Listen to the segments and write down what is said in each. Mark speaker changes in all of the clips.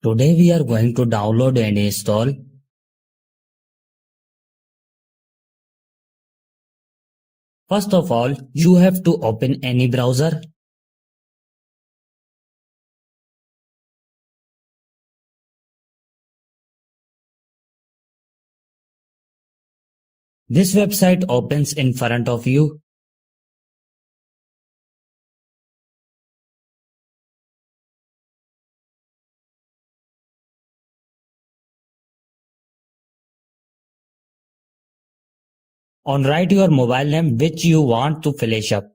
Speaker 1: Today we are going to download and install First of all, you have to open any browser. This website opens in front of you. On write your mobile name which you want to flash up.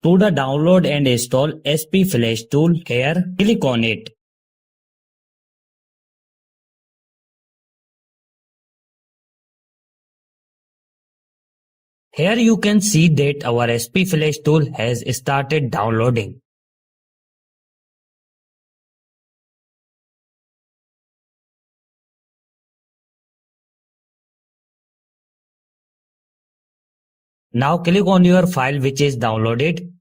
Speaker 1: To the download and install SP Flash tool here, click on it. Here you can see that our SP Flash tool has started downloading. Now click on your file which is downloaded.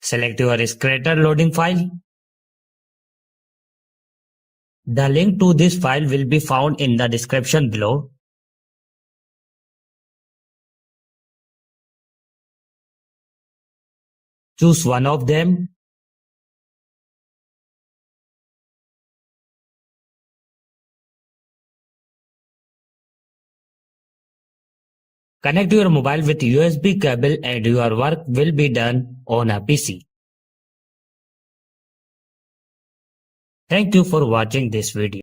Speaker 1: Select your Scratter loading file. The link to this file will be found in the description below. Choose one of them. Connect your mobile with USB cable and your work will be done on a PC. Thank you for watching this video.